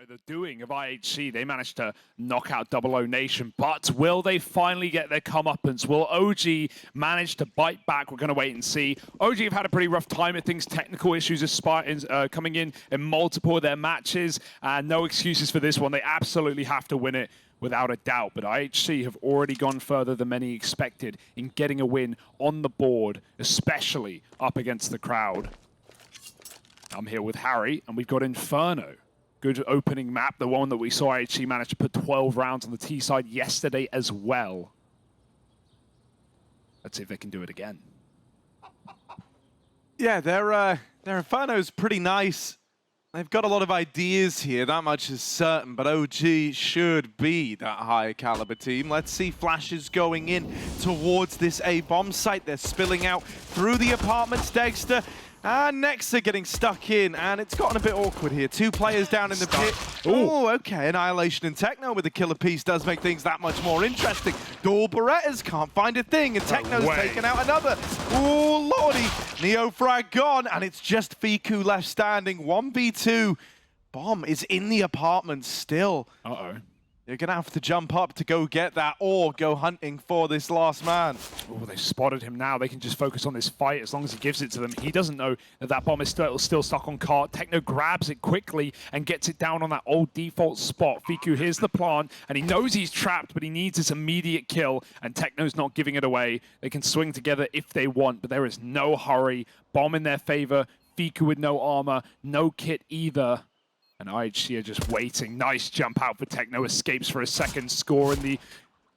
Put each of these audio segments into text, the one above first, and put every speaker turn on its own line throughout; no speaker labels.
the doing of IHC. They managed to knock out 00 Nation, but will they finally get their comeuppance? Will OG manage to bite back? We're going to wait and see. OG have had a pretty rough time at things. Technical issues are coming in multiple of their matches, and no excuses for this one. They absolutely have to win it without a doubt. But IHC have already gone further than many expected in getting a win on the board, especially up against the crowd. I'm here with Harry, and we've got Inferno. Good opening map, the one that we saw IHC manage to put 12 rounds on the T side yesterday as well. Let's see if they can do it again.
Yeah, their Inferno's pretty nice. They've got a lot of ideas here, that much is certain, but OG should be that high caliber team. Let's see flashes going in towards this A bomb site. They're spilling out through the apartments, Dexter. And Nexa getting stuck in, and it's gotten a bit awkward here. Two players down in the pit. Oh, okay. Annihilation and Techno with the killer piece does make things that much more interesting. Dual Berettas can't find a thing, and Techno's taken out another. Oh, lordy. Neo frag gone, and it's just Fiku left standing. 1v2. Bomb is in the apartment still.
Uh-oh.
You're going to have to jump up to go get that or go hunting for this last man.
Oh, they've spotted him now. They can just focus on this fight as long as he gives it to them. He doesn't know that that bomb is still stuck on cart. Techno grabs it quickly and gets it down on that old default spot. Fiku hears the plant, and he knows he's trapped, but he needs this immediate kill, and Techno's not giving it away. They can swing together if they want, but there is no hurry. Bomb in their favor. Fiku with no armor, no kit either. And IHC are just waiting. Nice jump out for Techno. Escapes for a second score in the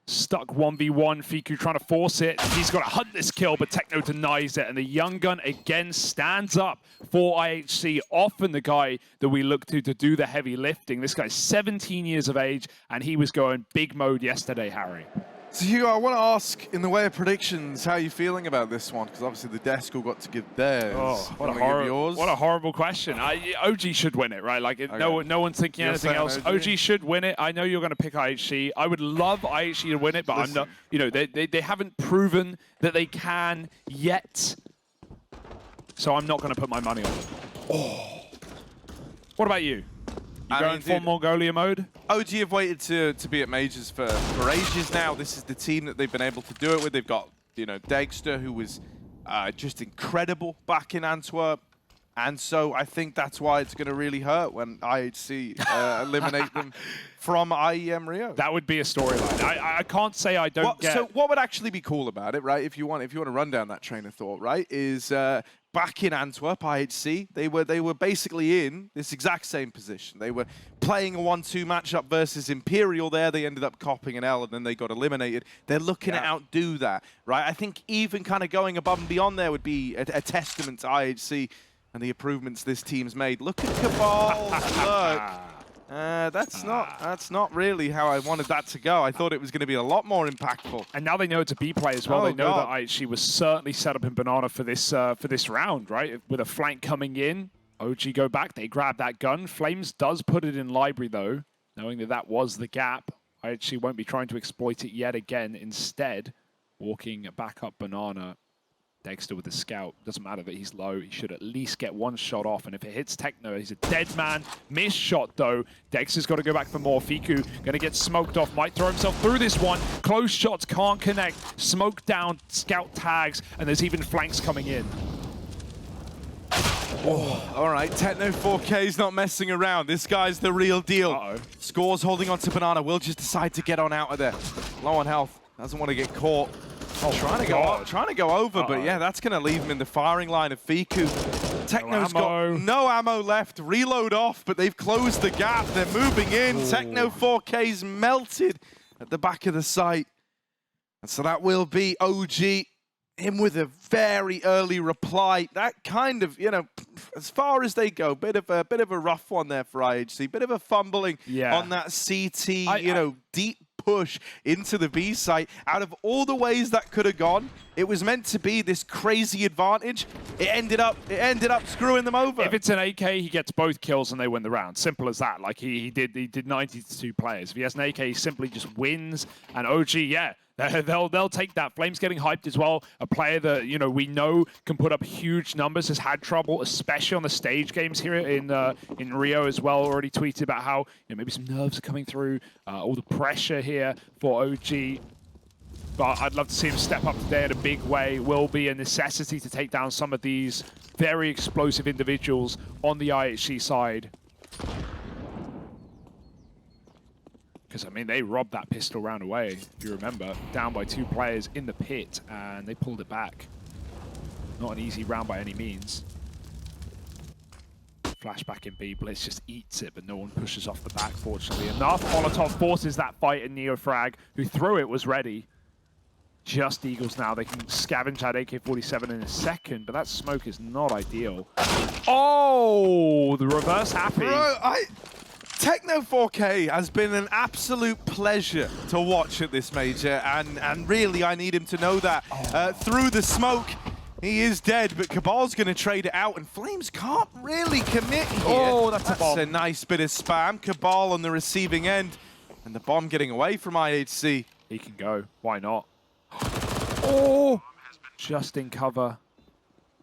stuck 1v1. Fiku trying to force it. He's got to hunt this kill, but Techno denies it. And the young gun again stands up for IHC. Often the guy that we look to do the heavy lifting. This guy's 17 years of age, and he was going big mode yesterday, Harry.
So Hugo, I want to ask, in the way of predictions, how are you feeling about this one? Because obviously the desk all got to give theirs.
Oh, what a horrible question. OG should win it, right? Like, okay. no one's thinking anything else. OG should win it. I know you're going to pick IHC. I would love IHC to win it, but I'm not. You know, they haven't proven that they can yet. So I'm not going to put my money on it. Oh. What about you? Going for Mongolia mode?
OG have waited to be at Majors for ages now. This is the team that they've been able to do it with. They've got, you know, Dexter, who was just incredible back in Antwerp. And so I think that's why it's going to really hurt when IHC eliminate them from IEM Rio.
That would be a storyline. I can't say I don't get...
So what would actually be cool about it, right, if you want to run down that train of thought, right, is... back in Antwerp, IHC, they were basically in this exact same position. They were playing a 1-2 matchup versus Imperial there. They ended up copping an L, and then they got eliminated. They're looking to outdo that, right? I think even kind of going above and beyond there would be a testament to IHC and the improvements this team's made. Look at Cabal's look. That's not really how I wanted that to go. I thought it was going to be a lot more impactful.
And now they know it's a B play as well. They know that IHC was certainly set up in Banana for this round, right? With a flank coming in, OG go back, they grab that gun. Flames does put it in library though, knowing that that was the gap. IHC won't be trying to exploit it yet again. Instead, walking back up Banana. Dexter with the scout. Doesn't matter that he's low. He should at least get one shot off. And if it hits Techno, he's a dead man. Missed shot, though. Dexter's got to go back for more. Fiku going to get smoked off. Might throw himself through this one. Close shots can't connect. Smoke down. Scout tags. And there's even flanks coming in.
Oh, all right. Techno 4K's not messing around. This guy's the real deal. Scores holding on to Banana. Will just decide to get on out of there. Low on health. Doesn't want to get caught. Oh, trying to go over, but yeah, that's going to leave him in the firing line of Fiku. Techno's got no ammo left. Reload off, but they've closed the gap. They're moving in. Ooh. Techno 4K's melted at the back of the site. And so that will be OG. Him with a very early reply. That kind of, you know, as far as they go, bit of a rough one there for IHC. Bit of a fumbling on that CT, deep push into the B site. Out of all the ways that could have gone, it was meant to be this crazy advantage. It ended up screwing them over.
If it's an AK, he gets both kills and they win the round. Simple as that. Like he did 90 to 2 players. If he has an AK, he simply just wins. And OG, yeah, They'll take that. Flame's getting hyped as well. A player that, you know, we know can put up huge numbers, has had trouble, especially on the stage games here in Rio as well. Already tweeted about how, you know, maybe some nerves are coming through, all the pressure here for OG. But I'd love to see him step up today in a big way. Will be a necessity to take down some of these very explosive individuals on the IHC side. Because, I mean, they robbed that pistol round away, if you remember. Down by 2 players in the pit, and they pulled it back. Not an easy round by any means. Flashback in B, Blitz just eats it, but no one pushes off the back, fortunately enough. Molotov forces that fight, and Neofrag, who threw it, was ready. Just Eagles now. They can scavenge that AK-47 in a second, but that smoke is not ideal. Oh, the reverse happy.
Bro, Techno 4K has been an absolute pleasure to watch at this major, and really I need him to know that. Through the smoke, he is dead, but Cabal's going to trade it out, and Flames can't really commit here.
Oh, that's a bomb.
A nice bit of spam. Cabal on the receiving end, and the bomb getting away from IHC.
He can go. Why not? Oh, just in cover.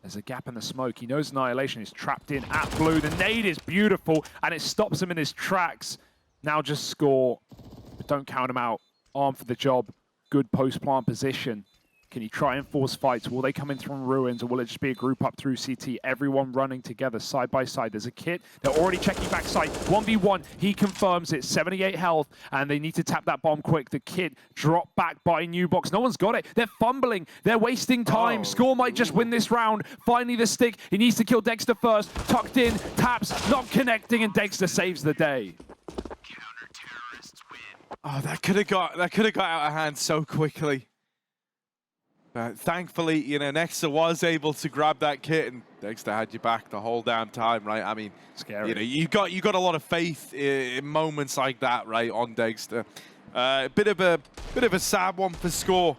There's a gap in the smoke. He knows Annihilation is trapped in at blue. The nade is beautiful, and it stops him in his tracks. Now just score, but don't count him out. Armed for the job. Good post-plant position. Can he try and force fights? Will they come in from ruins, or will it just be a group up through CT? Everyone running together, side by side. There's a kit. They're already checking backside. 1v1. He confirms it. 78 health, and they need to tap that bomb quick. The kit dropped back by Newbox. No one's got it. They're fumbling. They're wasting time. Score might just win this round. Finally, the stick. He needs to kill Dexter first. Tucked in. Taps. Not connecting, and Dexter saves the day.
Oh, that could have got out of hand so quickly. Thankfully, you know, Nexa was able to grab that kit, and Dexter had you back the whole damn time, right? I mean,
scary.
You know, you got a lot of faith in moments like that, right, on Dexter. Bit of a sad one for Score.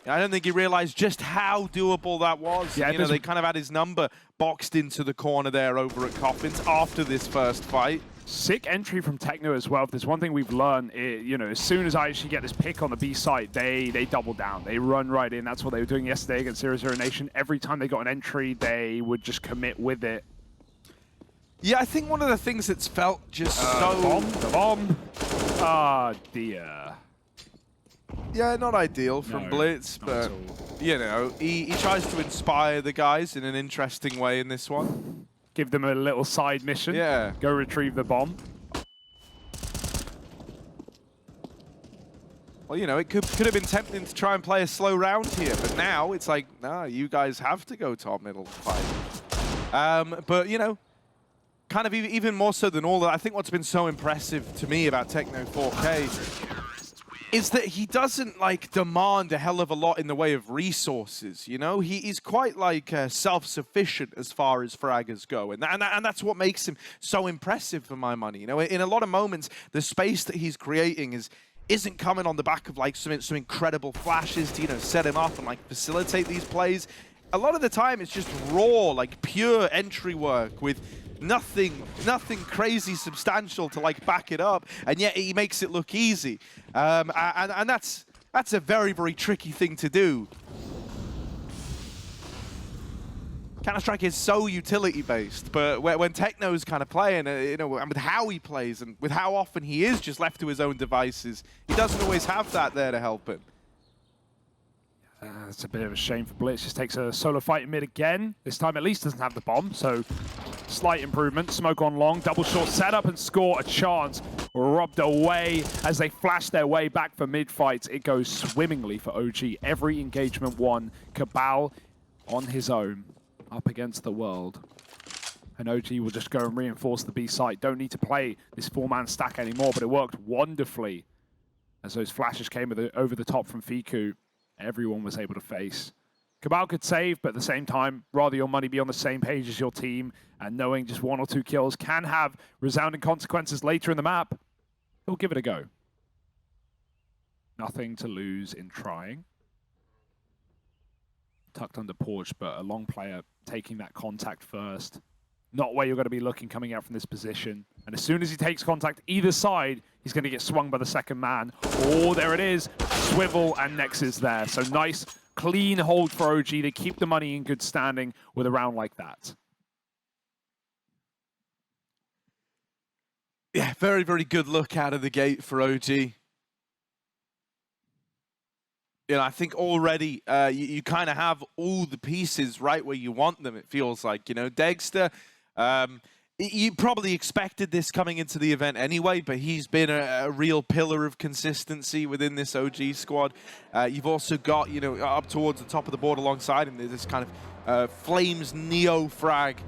I don't think he realized just how doable that was. Yeah, you know, they kind of had his number boxed into the corner there over at Coffins after this first fight.
Sick entry from Techno as well. If there's one thing we've learned, you know, as soon as I actually get this pick on the B site, they double down. They run right in. That's what they were doing yesterday against 0-0 Nation. Every time they got an entry, they would just commit with it.
Yeah, I think one of the things that's felt just so...
The bomb. Ah, dear.
Yeah, not ideal from Blitz, but, you know, he tries to inspire the guys in an interesting way in this one.
Give them a little side mission.
Yeah.
Go retrieve the bomb.
Well, you know, it could have been tempting to try and play a slow round here, but now it's like, nah, you guys have to go top middle fight. But, you know, kind of even more so than all that, I think what's been so impressive to me about Techno 4K is that he doesn't, like, demand a hell of a lot in the way of resources, you know? He's quite, like, self-sufficient as far as fraggers go, and that's what makes him so impressive for my money. You know, in a lot of moments, the space that he's creating isn't coming on the back of, like, some incredible flashes to, you know, set him up and, like, facilitate these plays. A lot of the time, it's just raw, like, pure entry work with nothing crazy substantial to, like, back it up, and yet he makes it look easy. And that's a very, very tricky thing to do. Counter-Strike is so utility-based, but when Techno's kind of playing, you know, and with how he plays and with how often he is just left to his own devices, he doesn't always have that there to help him.
It's a bit of a shame for Blitz. Just takes a solo fight in mid again. This time at least doesn't have the bomb, so slight improvement. Smoke on long, double short setup, and Score a chance. Robbed away as they flash their way back for mid fights. It goes swimmingly for OG. Every engagement won. Cabal on his own, up against the world. And OG will just go and reinforce the B site. Don't need to play this 4-man stack anymore, but it worked wonderfully as those flashes came over the top from Fiku. Everyone was able to face. Cabal could save, but at the same time, rather your money be on the same page as your team, and knowing just 1 or 2 kills can have resounding consequences later in the map, he'll give it a go. Nothing to lose in trying. Tucked under porch, but a long player taking that contact first. Not where you're going to be looking coming out from this position. And as soon as he takes contact either side, He's going to get swung by the second man. Oh, there it is. Swivel and Nex is there. So nice, clean hold for OG. They keep the money in good standing with a round like that.
Yeah, very, very good look out of the gate for OG. You know, I think already you kind of have all the pieces right where you want them, it feels like. You know, Dexter, you probably expected this coming into the event anyway, but he's been a real pillar of consistency within this OG squad. You've also got, you know, up towards the top of the board alongside him, there's this kind of Flames Neo frag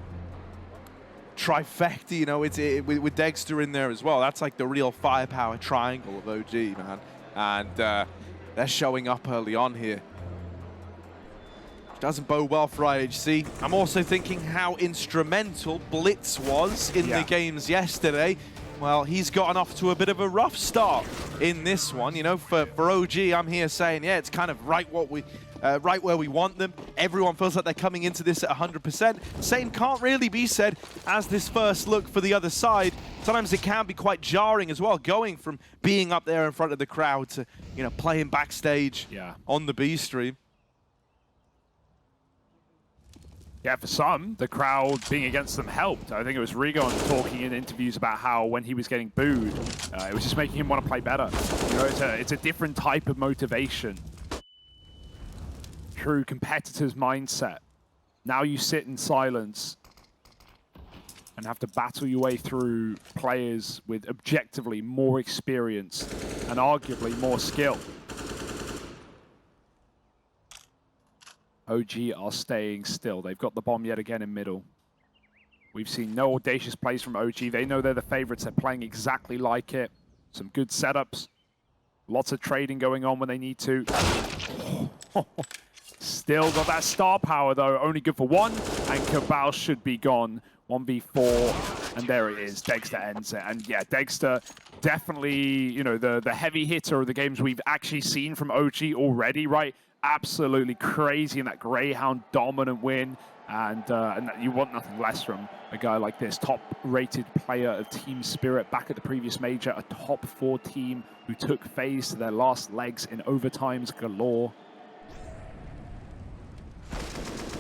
trifecta, you know, with Dexter in there as well. That's like the real firepower triangle of OG, man. And they're showing up early on here. Doesn't bode well for IHC. I'm also thinking how instrumental Blitz was in the games yesterday. Well, he's gotten off to a bit of a rough start in this one. You know, for OG, I'm here saying, yeah, it's kind of right where we want them. Everyone feels like they're coming into this at 100%. Same can't really be said as this first look for the other side. Sometimes it can be quite jarring as well, going from being up there in front of the crowd to, you know, playing backstage on the B stream.
Yeah, for some, the crowd being against them helped. I think it was Regon talking in interviews about how when he was getting booed, it was just making him want to play better. You know, it's a different type of motivation. True competitor's mindset. Now you sit in silence and have to battle your way through players with objectively more experience and arguably more skill. OG are staying still. They've got the bomb yet again in middle. We've seen no audacious plays from OG. They know they're the favorites. They're playing exactly like it. Some good setups. Lots of trading going on when they need to. Still got that star power, though. Only good for one, and Cabal should be gone. 1v4, and there it is. Dexter ends it. And yeah, Dexter definitely, you know, the heavy hitter of the games we've actually seen from OG already, right? Absolutely crazy in that Greyhound dominant win, and you want nothing less from a guy like this. Top-rated player of team spirit back at the previous major, a top 4 team who took FaZe to their last legs in overtimes galore.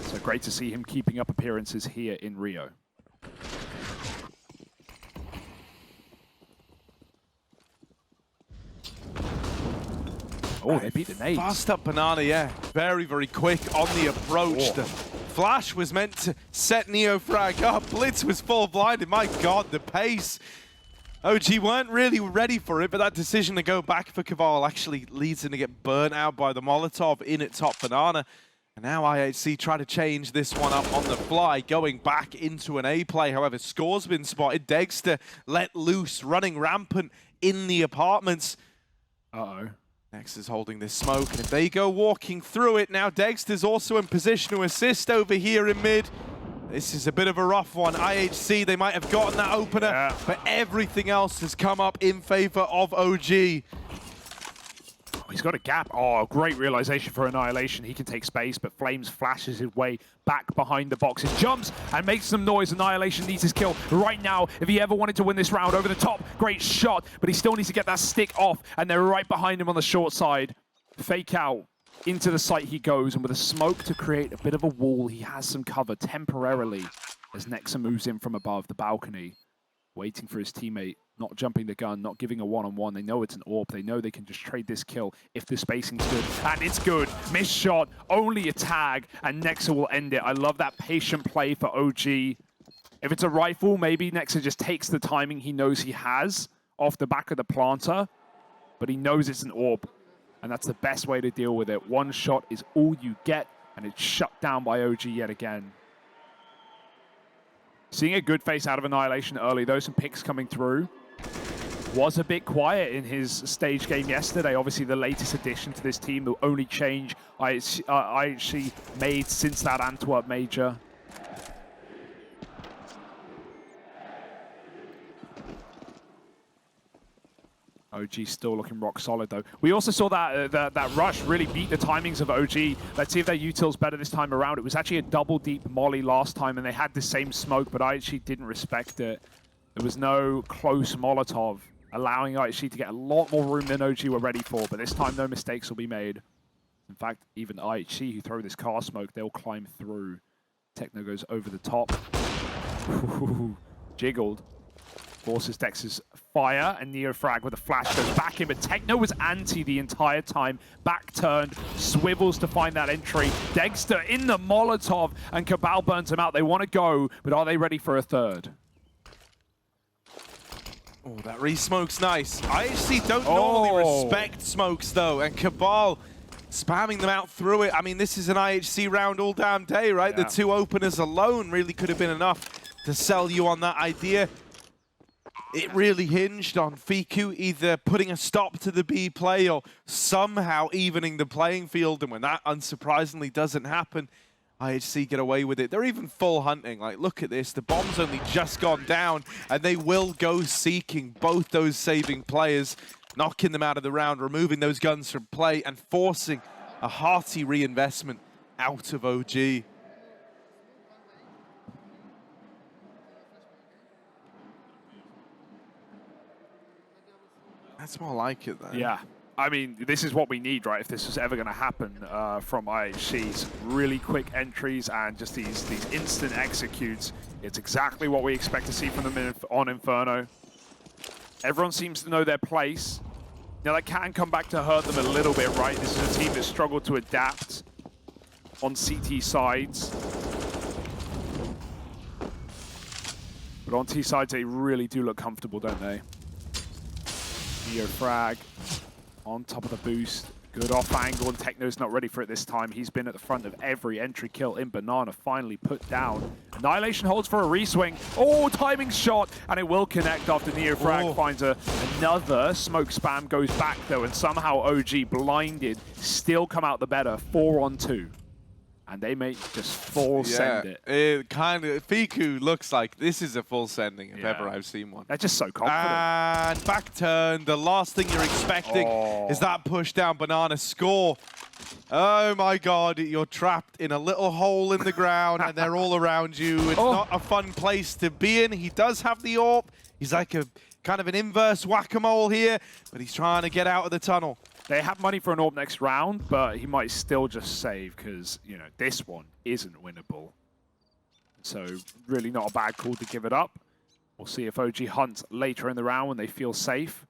So great to see him keeping up appearances here in Rio. Oh, they beat the nades.
Fast up Banana, yeah. Very, very quick on the approach. The flash was meant to set Neo frag up. Blitz was full blinded. My God, the pace. OG weren't really ready for it, but that decision to go back for Caval actually leads him to get burnt out by the Molotov in at top Banana. And now IHC try to change this one up on the fly, going back into an A play. However, score's been spotted. Dexter let loose, running rampant in the apartments.
Uh-oh.
Nex is holding this smoke, and if they go walking through it, now Dexter's also in position to assist over here in mid. This is a bit of a rough one. IHC, they might have gotten that opener, but everything else has come up in favor of OG.
He's got a gap. Oh, great realization for Annihilation. He can take space, but Flames flashes his way back behind the boxes, jumps and makes some noise. Annihilation needs his kill right now if he ever wanted to win this round. Over the top, great shot, but he still needs to get that stick off, and they're right behind him on the short side. Fake out. Into the site he goes, and with a smoke to create a bit of a wall, he has some cover temporarily as Nexa moves in from above the balcony, waiting for his teammate. Not jumping the gun, not giving a one-on-one. They know it's an AWP. They know they can just trade this kill if the spacing's good. And it's good. Missed shot, only a tag, and Nexa will end it. I love that patient play for OG. If it's a rifle, maybe Nexa just takes the timing he knows he has off the back of the planter, but he knows it's an AWP, and that's the best way to deal with it. One shot is all you get, and it's shut down by OG yet again. Seeing a good face out of Annihilation early, though, some picks coming through. Was a bit quiet in his stage game yesterday. Obviously, the latest addition to this team, the only change IHC made since that Antwerp major. OG still looking rock solid, though. We also saw that that rush really beat the timings of OG. Let's see if their util's better this time around. It was actually a double deep molly last time, and they had the same smoke, but IHC didn't respect it. There was no close Molotov. allowing IHC to get a lot more room than OG were ready for, but this time no mistakes will be made. In fact, even IHC, who throw this car smoke, they'll climb through. Techno goes over the top. Ooh, jiggled. Forces Dex's fire, and Neofrag with a flash goes back in, but Techno was anti the entire time. Back turned, swivels to find that entry. Dexter in the Molotov, and Cabal burns him out. They want to go, but are they ready for a third?
Oh, that re-smoke's nice. IHC don't normally respect smokes, though, and Cabal spamming them out through it. I mean, this is an IHC round all damn day, right? Yeah. The two openers alone really could have been enough to sell you on that idea. It really hinged on FIKU either putting a stop to the B play or somehow evening the playing field, and when that unsurprisingly doesn't happen, IHC get away with it. They're even full hunting. Like, look at this. The bomb's only just gone down, and they will go seeking both those saving players, knocking them out of the round, removing those guns from play, and forcing a hearty reinvestment out of OG. That's more like it, though.
Yeah. I mean, this is what we need, right? If this was ever going to happen from IHC's really quick entries and just these instant executes, it's exactly what we expect to see from them on Inferno. Everyone seems to know their place. Now, that can come back to hurt them a little bit, right? This is a team that struggled to adapt on CT sides. But on T sides, they really do look comfortable, don't they? Neofrag on top of the boost. Good off angle, and Techno's not ready for it this time. He's been at the front of every entry kill in Banana, finally put down. Annihilation holds for a reswing. Oh, timing shot, and it will connect after Neofrag finds another smoke spam, goes back though, and somehow OG blinded, still come out the better, 4-on-2. And they may just full send it.
It kind of, FIKU looks like this is a full sending if ever I've seen one.
They're just so confident.
And back turn, the last thing you're expecting is that push down Banana score. Oh my God, you're trapped in a little hole in the ground and they're all around you. It's not a fun place to be in. He does have the AWP. He's like a kind of an inverse whack-a-mole here, but he's trying to get out of the tunnel.
They have money for an AWP next round, but he might still just save because, you know, this one isn't winnable. So really not a bad call to give it up. We'll see if OG hunts later in the round when they feel safe.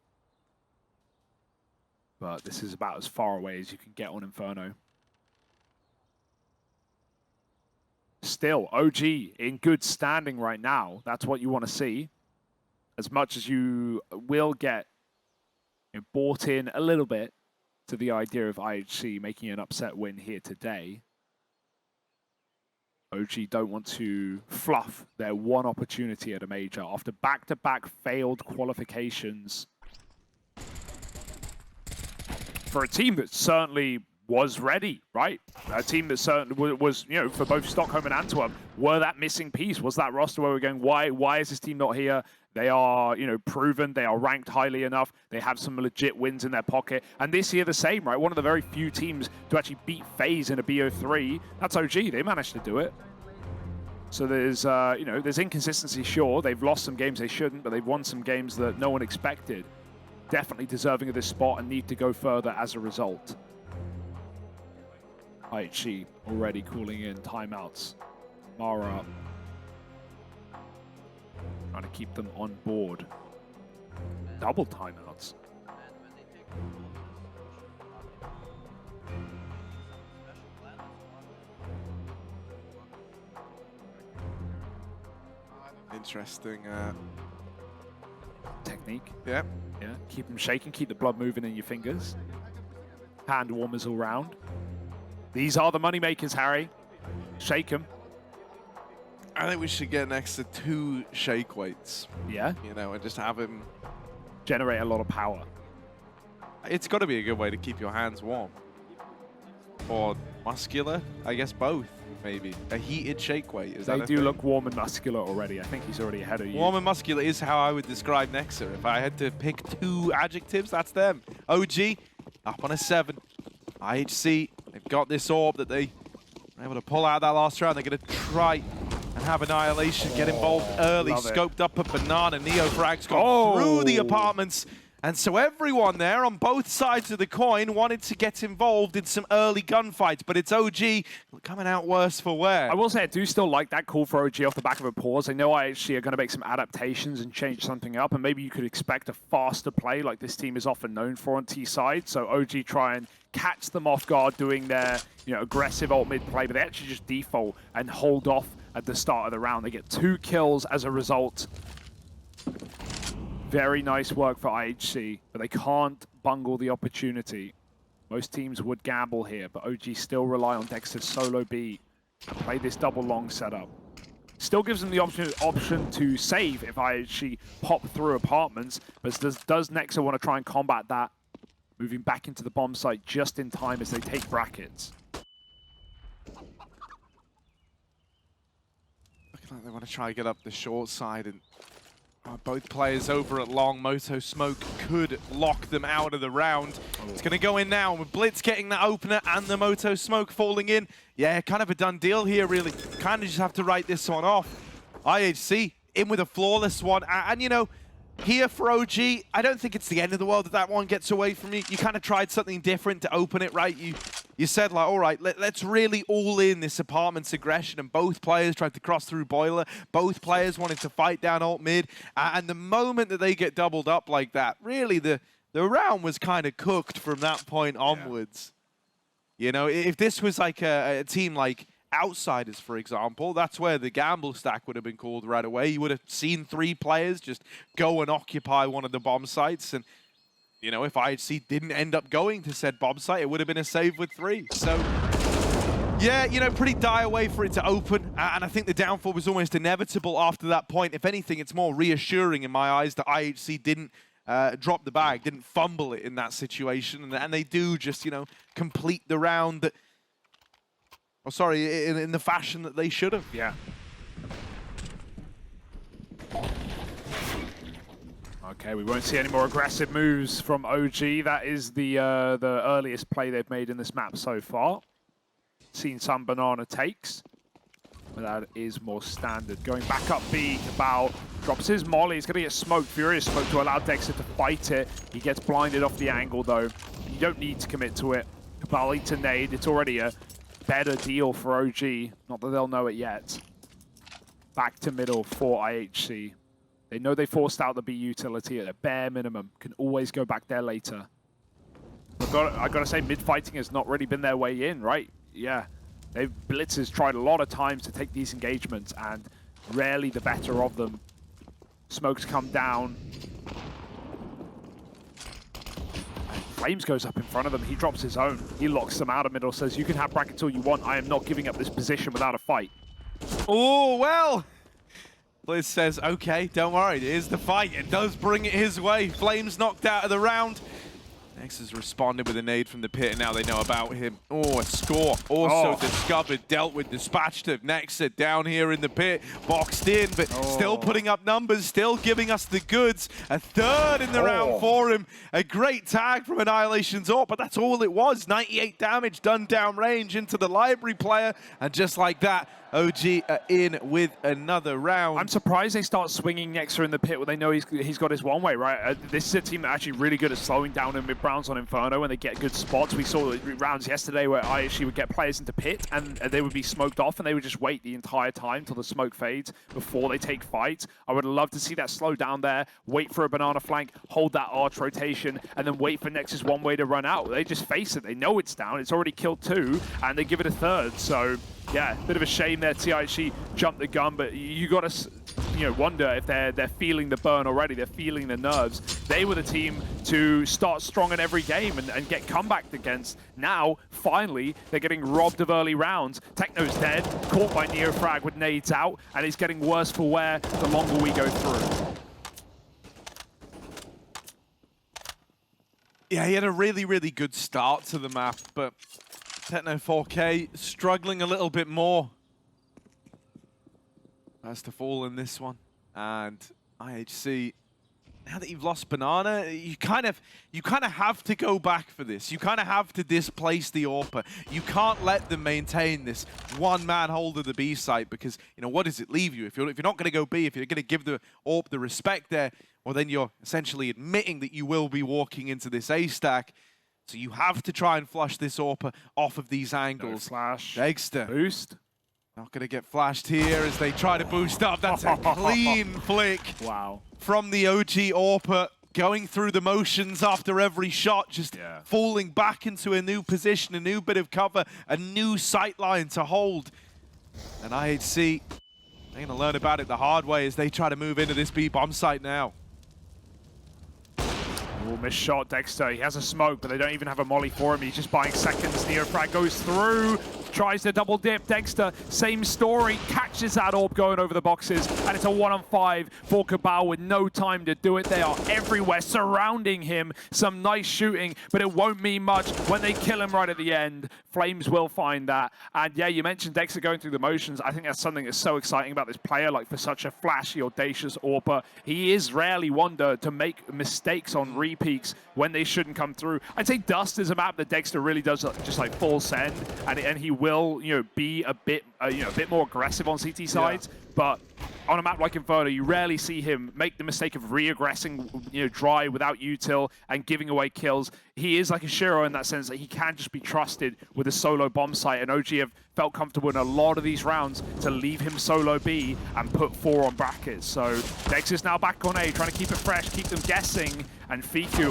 But this is about as far away as you can get on Inferno. Still, OG in good standing right now. That's what you want to see. As much as you will get bought in a little bit to the idea of IHC making an upset win here today, OG don't want to fluff their one opportunity at a major after back-to-back failed qualifications for a team that certainly was ready, right? A team that certainly was, you know, for both Stockholm and Antwerp, were that missing piece, was that roster where we're going, why is this team not here? They are, you know, proven, they are ranked highly enough, they have some legit wins in their pocket, and this year the same, right? One of the very few teams to actually beat FaZe in a BO3, that's OG, they managed to do it. So there's, you know, there's inconsistency, sure, they've lost some games they shouldn't, but they've won some games that no one expected. Definitely deserving of this spot and need to go further as a result. IHC already calling in timeouts. Mara up. Trying to keep them on board. Double timeouts.
Interesting
technique.
Yeah.
Yeah. Keep them shaking, keep the blood moving in your fingers. Hand warmers all round. These are the money makers, Harry. Shake them.
I think we should get next to 2 shake weights.
Yeah.
You know, and just have him
generate a lot of power.
It's got to be a good way to keep your hands warm. Or muscular, I guess both, maybe. A heated shake weight, is that a thing?
They do look warm and muscular already. I think he's already ahead of you.
Warm and muscular is how I would describe Nexa. If I had to pick 2 adjectives, that's them. OG, up on a 7. IHC, they've got this AWP that they were able to pull out that last round. They're going to try and have Annihilation get involved early. Scoped up a banana. Neo Frag's gone
Oh.
through the apartments. And so everyone there on both sides of the coin wanted to get involved in some early gunfights, but it's OG coming out worse for wear.
I will say I do still like that call for OG off the back of a pause. I know IHC are going to make some adaptations and change something up, and maybe you could expect a faster play like this team is often known for on T side. So OG try and catch them off guard doing their aggressive ult mid play, but they actually just default and hold off at the start of the round. They get 2 kills as a result. Very nice work for IHC, but they can't bungle the opportunity. Most teams would gamble here, but OG still rely on Dexter's solo B and play this double long setup. Still gives them the option to save if IHC pop through apartments, but does Nexa want to try and combat that, moving back into the bomb site just in time as they take brackets.
Looking like they want to try and get up the short side, and both players over at long. Moto Smoke could lock them out of the round. It's going to go in now with Blitz getting that opener and the Moto Smoke falling in. Yeah, kind of a done deal here, really. Kind of just have to write this one off. IHC in with a flawless one. And you know, here for OG, I don't think it's the end of the world that that one gets away from you. You kind of tried something different to open it, right? You said, like, all right, let's really all in this apartment's aggression, and both players tried to cross through Boiler. Both players wanted to fight down alt mid, and the moment that they get doubled up like that, really the round was kind of cooked from that point onwards. You know, if this was like a team like Outsiders, for example, that's where the gamble stack would have been called right away. You would have seen 3 players just go and occupy one of the bomb sites, and you know, if IHC didn't end up going to said bomb site, it would have been a save with 3. So, yeah, you know, pretty dire way for it to open. And I think the downfall was almost inevitable after that point. If anything, it's more reassuring in my eyes that IHC didn't drop the bag, didn't fumble it in that situation. And they do just, you know, complete the round that, oh, sorry, in the fashion that they should have.
Yeah. Okay, we won't see any more aggressive moves from OG. That is the earliest play they've made in this map so far. Seen some banana takes, but that is more standard. Going back up B, Cabal drops his molly. He's going to get smoked, furious smoke to allow Dexter to fight it. He gets blinded off the angle though. You don't need to commit to it. Cabal eats a nade. It's already a better deal for OG. Not that they'll know it yet. Back to middle for IHC. They know they forced out the B utility at a bare minimum. Can always go back there later. I gotta say, mid-fighting has not really been their way in, right? Yeah. Blitzers tried a lot of times to take these engagements, and rarely the better of them. Smokes come down. Flames goes up in front of them. He drops his own. He locks them out of middle, says, you can have brackets all you want. I am not giving up this position without a fight.
Oh, well. Blitz says, okay, don't worry, here's the fight. It does bring it his way. Flames knocked out of the round. Nex has responded with a nade from the pit, and now they know about him. Oh, a score. Also discovered, dealt with, dispatched of Nexa down here in the pit. Boxed in, but still putting up numbers, still giving us the goods. A third in the round for him. A great tag from Annihilation's ult, but that's all it was. 98 damage done downrange into the library player, and just like that, OG are in with another round. I'm
surprised they start swinging Nexa in the pit when they know he's got his one way, right? This is a team that's actually really good at slowing down in mid-rounds on Inferno when they get good spots. We saw rounds yesterday where IHC would get players into pit and they would be smoked off and they would just wait the entire time till the smoke fades before they take fights. I would love to see that slow down there, wait for a banana flank, hold that arch rotation, and then wait for Nexa's one way to run out. They just face it. They know it's down. It's already killed 2, and they give it a third. So yeah, bit of a shame there. TIHC jumped the gun, but you got to, wonder if they're feeling the burn already. They're feeling the nerves. They were the team to start strong in every game and get comebacked against. Now, finally, they're getting robbed of early rounds. Techno's dead, caught by Neofrag with nades out, and it's getting worse for wear the longer we go through.
Yeah, he had a really, really good start to the map, but Techno 4K struggling a little bit more. Has to fall in this one. And IHC now that you've lost Banana, you kind of have to go back for this. You kind of have to displace the AWPer. You can't let them maintain this one-man hold of the B site because, you know, what does it leave you? If you're not going to go B, if you're going to give the AWP the respect there, well, then you're essentially admitting that you will be walking into this A stack. So you have to try and flush this AWPer off of these angles.
No flash.
Dexter.
Boost.
Not going to get flashed here as they try to boost up. That's a clean flick.
Wow.
From the OG AWPer, going through the motions after every shot, just falling back into a new position, a new bit of cover, a new sight line to hold. And IHC, they're going to learn about it the hard way as they try to move into this B bomb site now.
Oh, missed shot, Dexter. He has a smoke, but they don't even have a molly for him. He's just buying seconds. Neofrag goes through, tries to double dip. Dexter, same story, catches that AWP going over the boxes, and it's a 1-on-5 for Cabal with no time to do it. They are everywhere, surrounding him. Some nice shooting, but it won't mean much when they kill him right at the end. Flames will find that. And yeah, you mentioned Dexter going through the motions. I think that's something that's so exciting about this player. Like, for such a flashy, audacious AWPer, he is rarely one to make mistakes on repeats when they shouldn't come through. I'd say Dust is a map that Dexter really does just like full send, and he will, you know, be a bit more aggressive on CT sides. But on a map like Inferno, you rarely see him make the mistake of re-aggressing, you know, dry without util and giving away kills. He is like a Shiro in that sense that he can just be trusted with a solo bomb site, and OG have felt comfortable in a lot of these rounds to leave him solo B and put 4 on brackets. So Dex is now back on A, trying to keep it fresh, keep them guessing, and Fiku,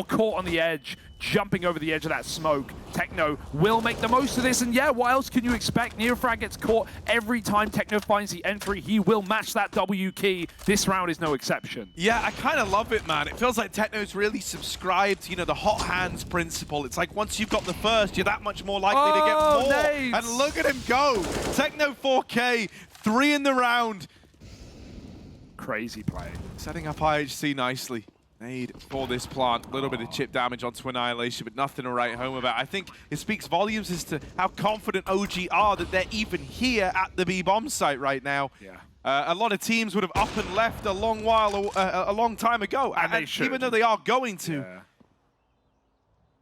caught on the edge, jumping over the edge of that smoke. Techno will make the most of this, and yeah, what else can you expect? Neofrag gets caught every time Techno finds the entry. He will match that W key. This round is no exception.
Yeah, I kind of love it, man. It feels like Techno's really subscribed to, you know, the hot hands principle. It's like once you've got the first, you're that much more likely to get more.
Nades.
And look at him go. Techno 4K, 3 in the round.
Crazy play.
Setting up IHC nicely. Nade for this plant. A little bit of chip damage onto Annihilation, but nothing to write home about. I think it speaks volumes as to how confident OG are that they're even here at the B bomb site right now.
Yeah.
A lot of teams would have up and left a long time ago,
and they should.
even though they are going to.
Yeah.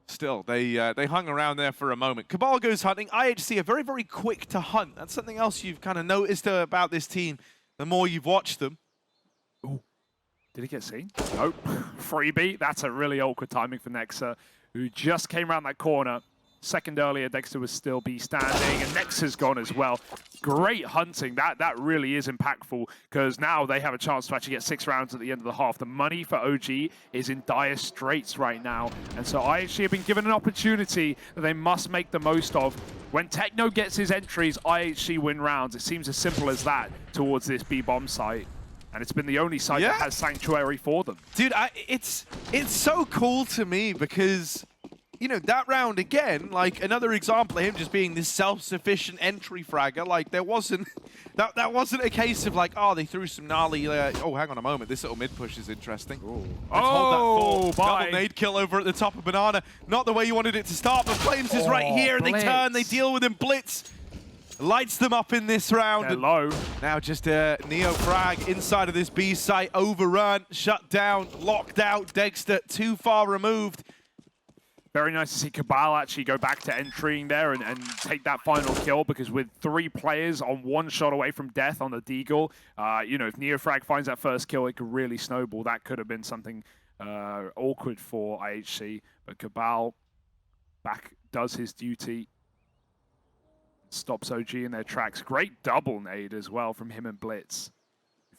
Still, they hung around there for a moment. Cabal goes hunting. IHC are very, very quick to hunt. That's something else you've kind of noticed about this team the more you've watched them.
Ooh. Did he get seen? Nope. Freebie. That's a really awkward timing for Nexa, who just came around that corner. Second earlier, Dexter was still be standing, and Nexa's gone as well. Great hunting. That really is impactful, because now they have a chance to actually get 6 rounds at the end of the half. The money for OG is in dire straits right now, and so IHC have been given an opportunity that they must make the most of. When Techno gets his entries, IHC win rounds. It seems as simple as that towards this B bomb site. And it's been the only site that has Sanctuary for them.
Dude, it's so cool to me because, you know, that round again, like another example of him just being this self-sufficient entry fragger. Like there wasn't, that wasn't a case of like, oh, they threw some gnarly, oh, hang on a moment, this little mid push is interesting.
Ooh.
Let's hold that thought.
Bye.
Double nade kill over at the top of Banana. Not the way you wanted it to start, but Flames is right here and they turn, they deal with him. Blitz lights them up in this round.
They're low.
Now just a Neofrag inside of this B site, overrun, shut down, locked out. Dexter too far removed.
Very nice to see Cabal actually go back to entering there and take that final kill, because with 3 players on 1 shot away from death on the Deagle, you know, if Neofrag finds that first kill, it could really snowball. That could have been something awkward for IHC, but Cabal back does his duty. Stops OG in their tracks. Great double nade as well from him and Blitz.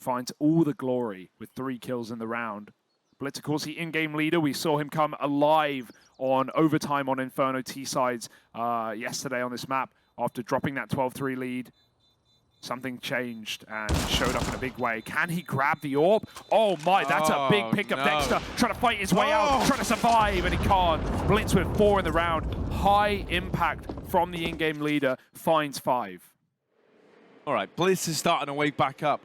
Finds all the glory with 3 kills in the round. Blitz, of course, the in-game leader. We saw him come alive on overtime on Inferno T-sides yesterday on this map after dropping that 12-3 lead. Something changed and showed up in a big way. Can he grab the AWP? Oh my, that's a big pickup. No. Dexter trying to fight his way out, trying to survive, and he can't. Blitz with 4 in the round. High impact from the in-game leader, finds 5.
All right, Blitz is starting to wake back up.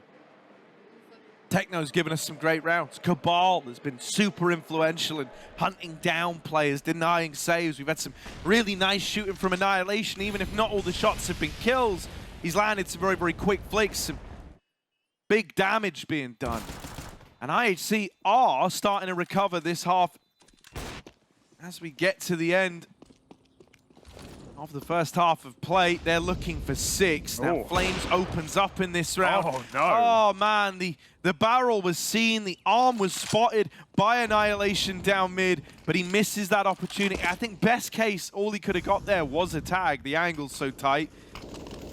Techno's given us some great rounds. Cabal has been super influential in hunting down players, denying saves. We've had some really nice shooting from Annihilation, even if not all the shots have been kills. He's landed some very, very quick flicks, some big damage being done. And IHC are starting to recover this half as we get to the end of the first half of play. They're looking for 6. Now Flames opens up in this round.
Oh, no.
Oh, man. The barrel was seen. The arm was spotted by Annihilation down mid, but he misses that opportunity. I think best case, all he could have got there was a tag. The angle's so tight.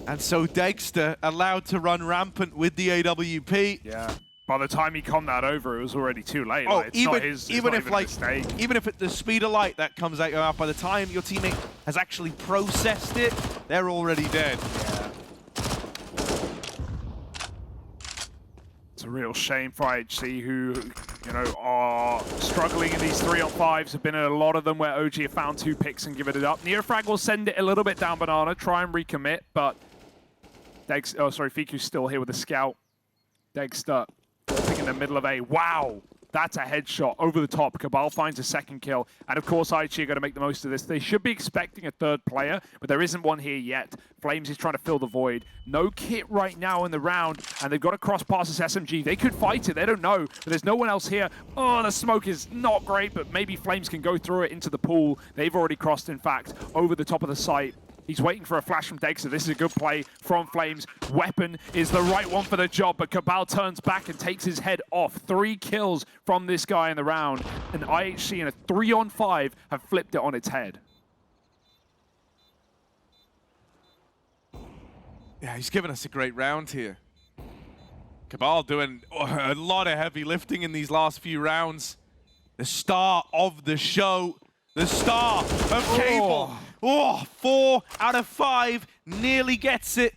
And so Dexter allowed to run rampant with the AWP.
Yeah. By the time he conned that over, it was already too late.
Oh,
like, it's not his,
even if
a
like,
mistake.
even if at the speed of light that comes out your mouth, by the time your teammate has actually processed it, they're already dead.
Yeah. It's a real shame for IHC, who, you know, are struggling in these 3-on-5s. Have been in a lot of them where OG have found 2 picks and given it up. Neofrag will send it a little bit down banana, try and recommit, but Fiku's still here with the scout. Dexter in the middle of A. Wow, that's a headshot over the top. Cabal finds a 2nd kill. And of course, IHC are going to make the most of this. They should be expecting a 3rd player, but there isn't one here yet. Flames is trying to fill the void. No kit right now in the round, and they've got to cross past this SMG. They could fight it, they don't know, but there's no one else here. Oh, the smoke is not great, but maybe Flames can go through it into the pool. They've already crossed, in fact, over the top of the site. He's waiting for a flash from Dexter. This is a good play from Flames. Weapon is the right one for the job, but Cabal turns back and takes his head off. 3 kills from this guy in the round. And IHC in a 3-on-5 have flipped it on its head.
Yeah, he's given us a great round here. Cabal doing a lot of heavy lifting in these last few rounds. The star of the show. The star of Cable. Oh, 4 out of 5. Nearly gets it.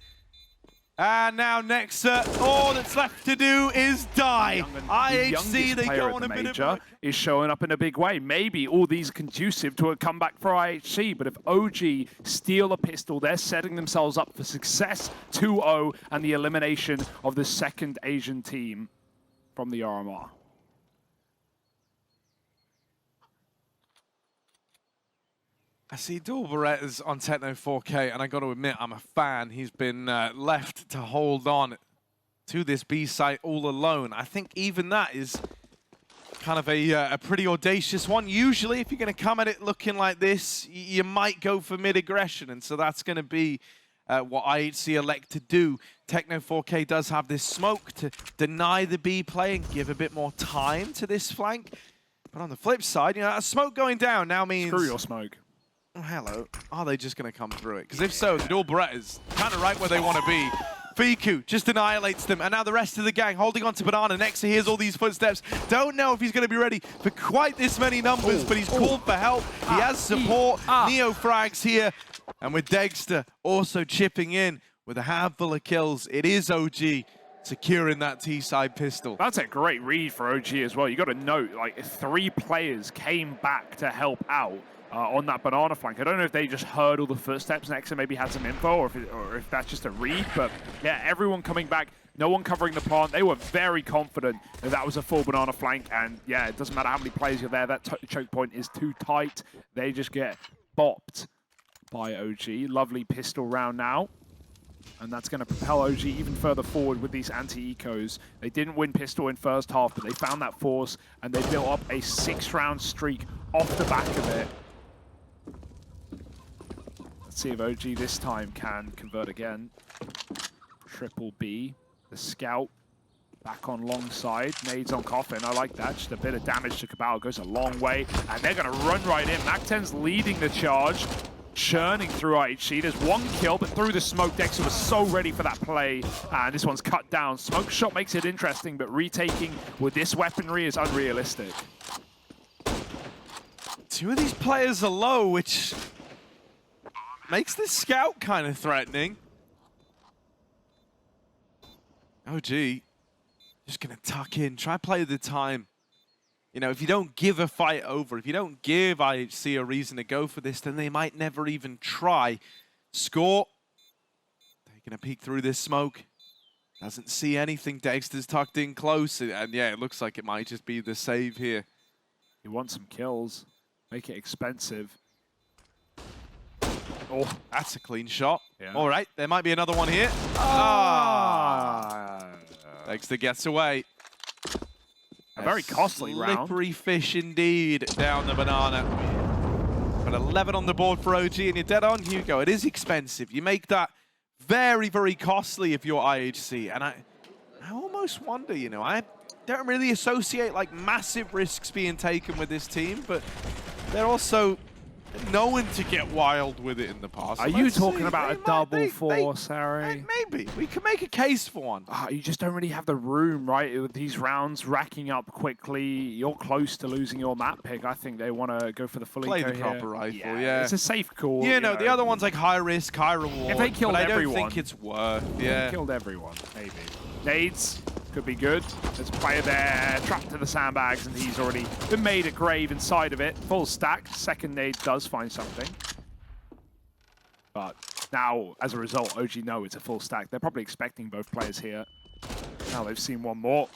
And now Nexa, all that's left to do is die. IHC, they go on a bit of
is showing up in a big way. Maybe all these are conducive to a comeback for IHC, but if OG steal a pistol, they're setting themselves up for success. 2-0 and the elimination of the 2nd Asian team from the RMR.
I see Dual Berettas on Techno 4K, and I got to admit, I'm a fan. He's been left to hold on to this B site all alone. I think even that is kind of a pretty audacious one. Usually, if you're going to come at it looking like this, you might go for mid-aggression, and so that's going to be what IHC elect to do. Techno 4K does have this smoke to deny the B play and give a bit more time to this flank. But on the flip side, you know, a smoke going down now means...
Screw your smoke.
Oh, hello. Are they just going to come through it? Because if so, the Dual Berettas kind of right where they want to be. Fiku just annihilates them, and now the rest of the gang holding on to Banana. Nexa hears all these footsteps. Don't know if he's going to be ready for quite this many numbers, but he's called for help. He has support. Neo frags here, and with Dexter also chipping in with a handful of kills, it is OG securing that T-side pistol.
That's a great read for OG as well. You got to note, like, 3 players came back to help out. On that banana flank. I don't know if they just heard all the footsteps next and maybe had some info, or if that's just a read, but yeah, everyone coming back, no one covering the plant. They were very confident that that was a full banana flank, and yeah, it doesn't matter how many players you're there, that choke point is too tight. They just get bopped by OG. Lovely pistol round now. And that's going to propel OG even further forward with these anti-ecos. They didn't win pistol in first half, but they found that force, and they built up a 6-round streak off the back of it. Let's see if OG this time can convert again. Triple B, the scout, back on long side. Nades on Coffin, I like that. Just a bit of damage to Cabal, goes a long way. And they're gonna run right in. Mac-10's leading the charge, churning through IHC. There's 1 kill, but through the smoke, Dexter was so ready for that play. And this one's cut down. Smoke shot makes it interesting, but retaking with this weaponry is unrealistic.
2 of these players are low, which makes this scout kind of threatening. OG just gonna tuck in, try play the time. You know, if you don't give a fight over, if you don't give IHC a reason to go for this, then they might never even try. Score. Taking a peek through this smoke. Doesn't see anything. Dexter's tucked in close, and yeah, it looks like it might just be the save here.
You want some kills, make it expensive.
Oh, that's a clean shot.
Yeah.
All right, there might be another one here. Dexter gets away.
A very costly round.
Slippery fish indeed down the banana. But 11 on the board for OG, and you're dead on, Hugo. It is expensive. You make that very, very costly if you're IHC. And I almost wonder, you know, I don't really associate like massive risks being taken with this team, but they're also known to get wild with it in the past.
Are you talking about a double force, Harry?
Maybe. We can make a case for one.
You just don't really have the room, right? With these rounds racking up quickly, you're close to losing your map pick. I think they want to go for the full
Play
eco
the proper rifle, yeah.
It's a safe call.
You know, the other one's like high risk, high reward.
If they killed everyone,
I don't think it's worth,
If they killed everyone, maybe. Nades could be good. There's a player there, trapped to the sandbags, and he's already been made a grave inside of it. Full stack. Second nade does find something. But now, as a result, OG know it's a full stack. They're probably expecting both players here. Now they've seen one more.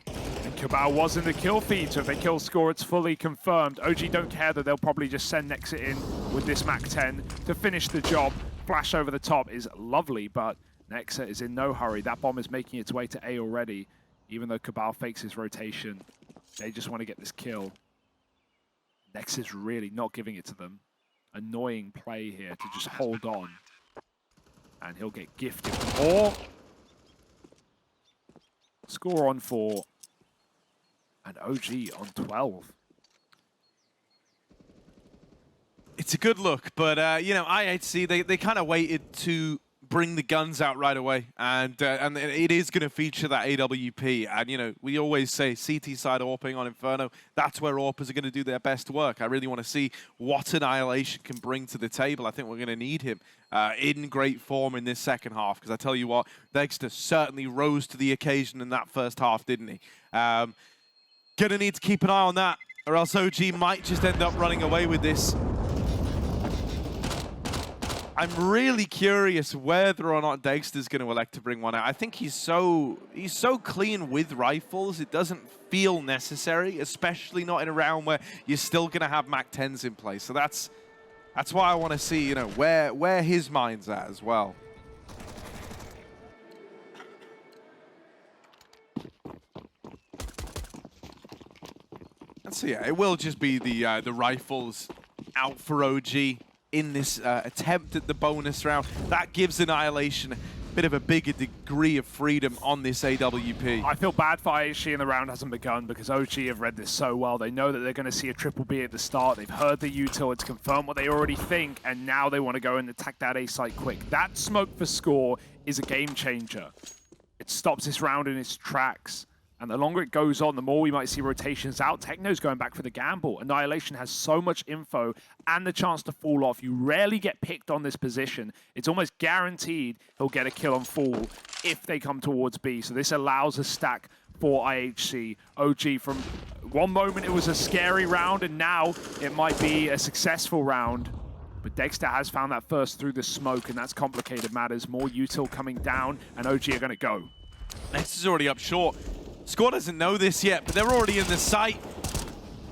And Cabal was in the kill feed, so if they kill score, it's fully confirmed. OG don't care that they'll probably just send NEXE in with this MAC-10 to finish the job. Flash over the top is lovely, but NEXE is in no hurry. That bomb is making its way to A already, even though Cabal fakes his rotation. They just want to get this kill. NEXE is really not giving it to them. Annoying play here to just hold on. And he'll get gifted. Or score on 4. And OG on 12.
It's a good look, but you know, IHC, they kind of waited to bring the guns out right away, and it is going to feature that AWP. And you know, we always say CT side AWPing on Inferno. That's where AWPers are going to do their best work. I really want to see what Annihilation can bring to the table. I think we're going to need him in great form in this second half, because I tell you what, Dexter certainly rose to the occasion in that first half, didn't he? Gonna need to keep an eye on that, or else OG might just end up running away with this. I'm really curious whether or not Dexter's going to elect to bring one out. I think he's so clean with rifles, it doesn't feel necessary, especially not in a round where you're still going to have MAC-10s in play. So that's why I want to see, you know, where his mind's at as well. And so yeah, it will just be the rifles out for OG in this attempt at the bonus round. That gives Annihilation a bit of a bigger degree of freedom on this AWP.
I feel bad for IHC and the round hasn't begun, because OG have read this so well. They know that they're going to see a triple B at the start. They've heard the util, it's confirmed what they already think, and now they want to go and attack that A site quick. That smoke for score is a game changer. It stops this round in its tracks. And the longer it goes on, the more we might see rotations out. Techno's going back for the gamble. Annihilation has so much info and the chance to fall off. You rarely get picked on this position. It's almost guaranteed he'll get a kill on fall if they come towards B. So this allows a stack for IHC. OG, from one moment it was a scary round, and now it might be a successful round. But Dexter has found that first through the smoke, and that's complicated matters. More util coming down, and OG are going to go.
Next is already up short. Score doesn't know this yet, but they're already in the site.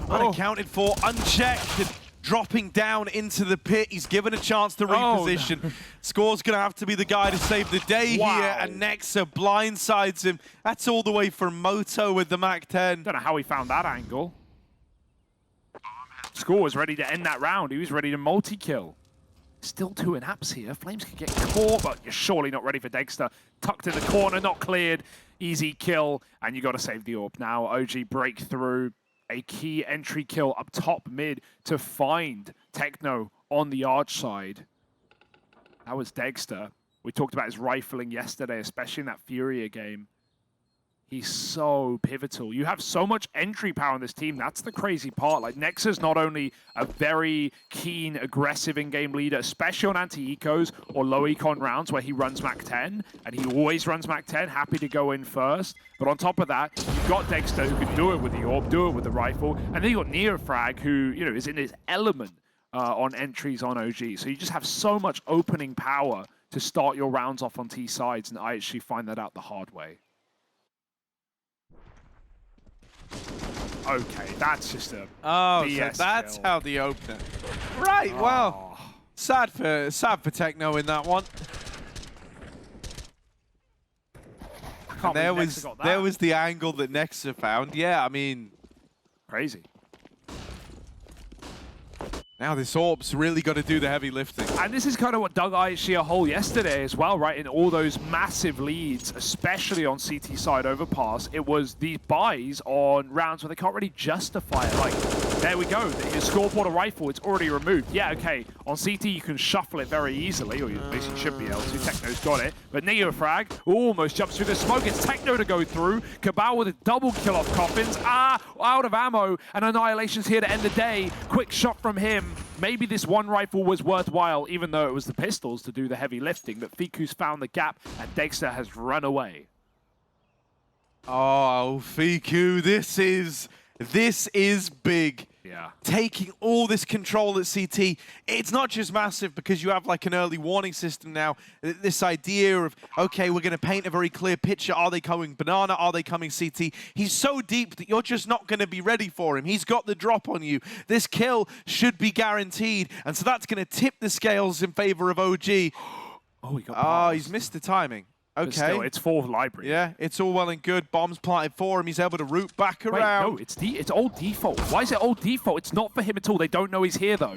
Unaccounted for, unchecked, and dropping down into the pit. He's given a chance to reposition. No. Score's going to have to be the guy to save the day here, and NEXE blindsides him. That's all the way from Moto with the MAC-10.
Don't know how he found that angle. Score was ready to end that round. He was ready to multi-kill. Still 2 in-apps here. Flames could get caught, but you're surely not ready for Dexter. Tucked in the corner, not cleared. Easy kill, and you got to save the AWP now. OG break through a key entry kill up top mid to find Techno on the arch side. That was Dexter. We talked about his rifling yesterday, especially in that FURIA game. He's so pivotal. You have so much entry power on this team. That's the crazy part. Like, NEXE is not only a very keen, aggressive in-game leader, especially on anti-ecos or low-econ rounds where he runs MAC-10, and he always runs MAC-10, happy to go in first. But on top of that, you've got Dexter who can do it with the AWP, do it with the rifle, and then you've got Neofrag who, you know, is in his element on entries on OG. So you just have so much opening power to start your rounds off on T sides, and I actually find that out the hard way. Okay, that's just a BS
so that's
kill.
how the opener. Right, well, sad for Techno in that one.
can't believe Nexa got that.
There was the angle that Nexa found. Yeah, I mean...
Crazy.
Now this Orb's really got to do the heavy lifting.
And this is kind of what dug IHC a hole yesterday as well, right? In all those massive leads, especially on CT side overpass, it was these buys on rounds where they can't really justify it. Like, there we go. Your scoreboard or rifle, it's already removed. Yeah, okay. On CT, you can shuffle it very easily, or you basically should be able to. Techno's got it. But Neo frag almost jumps through the smoke. It's Techno to go through. Cabal with a double kill off Coffins. Out of ammo. And Annihilation's here to end the day. Quick shot from him. Maybe this one rifle was worthwhile, even though it was the pistols to do the heavy lifting. But Fiku's found the gap, and Dexter has run away.
Oh, Fiku, this is big.
Yeah.
Taking all this control at CT, it's not just massive because you have like an early warning system now. This idea of, okay, we're going to paint a very clear picture. Are they coming banana? Are they coming CT? He's so deep that you're just not going to be ready for him. He's got the drop on you. This kill should be guaranteed. And so that's going to tip the scales in favor of OG.
Oh, he got
he's missed the timing. Okay.
But still, it's for library.
Yeah, it's all well and good. Bombs planted for him. He's able to root back around.
Wait, no, it's old default. Why is it old default? It's not for him at all. They don't know he's here, though.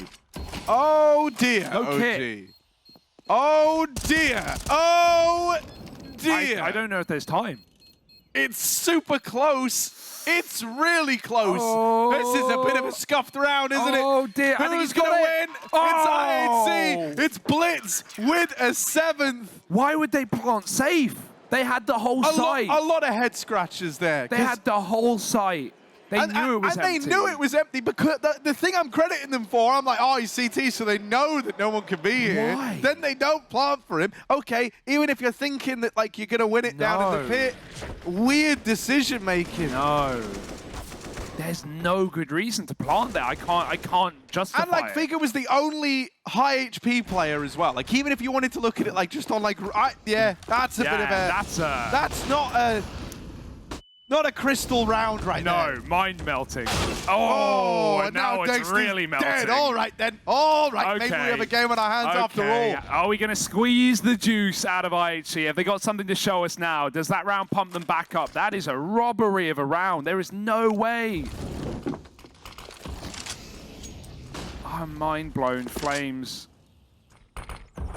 Oh, dear.
Okay.
Oh, dear. Oh, dear.
I don't know if there's time.
It's super close. It's really close.
Oh.
This is a bit of a scuffed round, isn't it?
Oh, dear. I think
Who's
he's got
going to
it.
win?
Oh.
It's IHC. It's Blitz with a 7th.
Why would they plant safe? They had the whole site.
A lot of head scratches there.
They had the whole site. They knew it was empty.
And they knew it was empty because the thing I'm crediting them for, I'm like, oh, he's CT, so they know that no one can be here.
Why?
Then they don't plant for him. Okay, even if you're thinking that like you're going to win it down in the pit, weird decision making.
No. There's no good reason to plant there. I can't justify
And like Figure was the only high HP player as well. Like even if you wanted to look at it like just on like that's a bit of a that's not a crystal round right now.
No, mind melting. Oh, and now it's really melting.
Dead. All right then. All right.
Okay.
Maybe we have a game on our hands after all.
Are we going to squeeze the juice out of IHC? Have they got something to show us now? Does that round pump them back up? That is a robbery of a round. There is no way. I'm mind blown. Flames.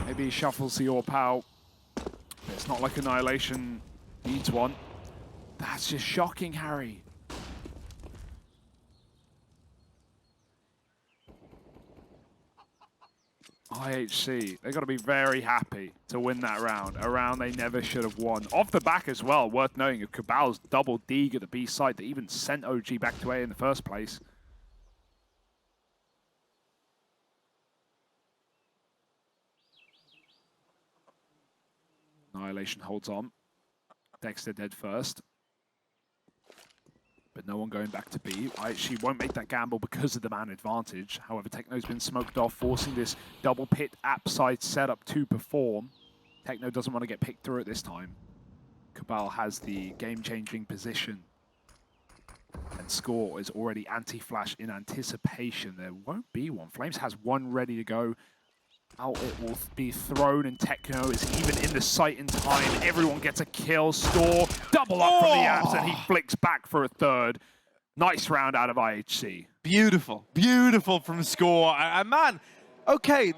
Maybe he shuffles the AWP out. It's not like Annihilation needs one. That's just shocking, Harry. IHC, they've got to be very happy to win that round. A round they never should have won. Off the back as well, worth knowing, of Cabal's double dig at the B site that even sent OG back to A in the first place. Annihilation holds on. Dexter dead first. But no one going back to B. IHC won't make that gamble because of the man advantage. However, Techno's been smoked off, forcing this double pit app side setup to perform. Techno doesn't want to get picked through it this time. Cabal has the game-changing position. And Score is already anti-flash in anticipation. There won't be one. Flames has one ready to go. Out it will be thrown, and Techno is even in the sight in time. Everyone gets a kill. Score double up from the apps, and he flicks back for a third. Nice round out of IHC.
Beautiful, beautiful from Score. And man, okay,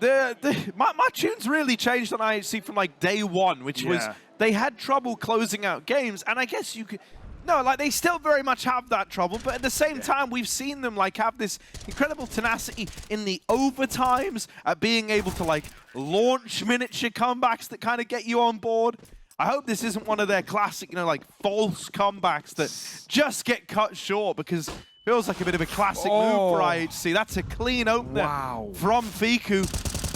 my tune's really changed on IHC from like day one, which was they had trouble closing out games, and I guess you could. No, like they still very much have that trouble, but at the same time, we've seen them like have this incredible tenacity in the overtimes at being able to like launch miniature comebacks that kind of get you on board. I hope this isn't one of their classic, like false comebacks that just get cut short because it feels like a bit of a classic move for IHC. That's a clean opener from Fiku.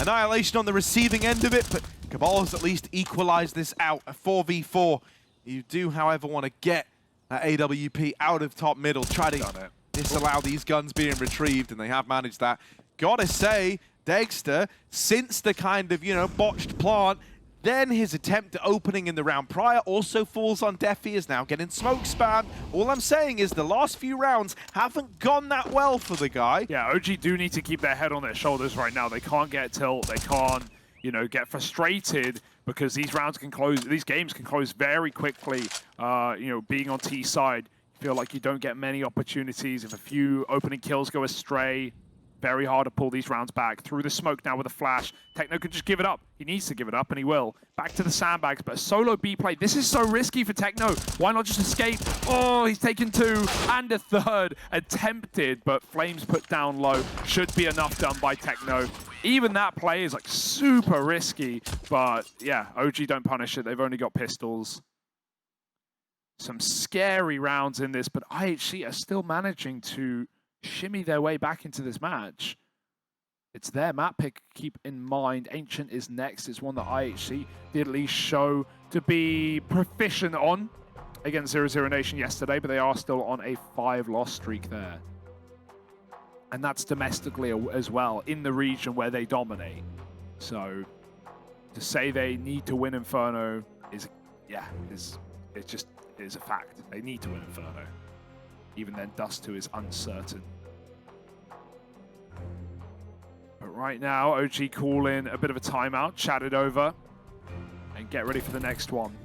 Annihilation on the receiving end of it, but Cabal has at least equalized this out, a 4v4. You do, however, want to get AWP out of top middle, try to disallow these guns being retrieved, and they have managed that. Gotta say, Dexter, since the kind of, botched plant, then his attempt at opening in the round prior also falls on deaf ears now, getting smoke spammed. All I'm saying is the last few rounds haven't gone that well for the guy.
Yeah, OG do need to keep their head on their shoulders right now. They can't get tilt, they can't, get frustrated because these rounds can close, these games can close very quickly. You know, being on T side, you feel like you don't get many opportunities. If a few opening kills go astray, very hard to pull these rounds back. Through the smoke now with a flash. Techno can just give it up. He needs to give it up, and he will. Back to the sandbags, but a solo B play. This is so risky for Techno. Why not just escape? Oh, he's taken 2 and a 3rd. Attempted, but Flames put down low. Should be enough done by Techno. Even that play is like super risky, but yeah, OG don't punish it. They've only got pistols. Some scary rounds in this, but IHC are still managing to shimmy their way back into this match. It's their map pick, keep in mind. Ancient is next. It's one that IHC did at least show to be proficient on against 0-0 Nation yesterday, but they are still on a 5-loss streak there. And that's domestically as well, in the region where they dominate. So to say they need to win Inferno is, yeah, it's a fact. They need to win Inferno. Even then, Dust 2 is uncertain. But right now, OG call in a bit of a timeout, chat it over, and get ready for the next one.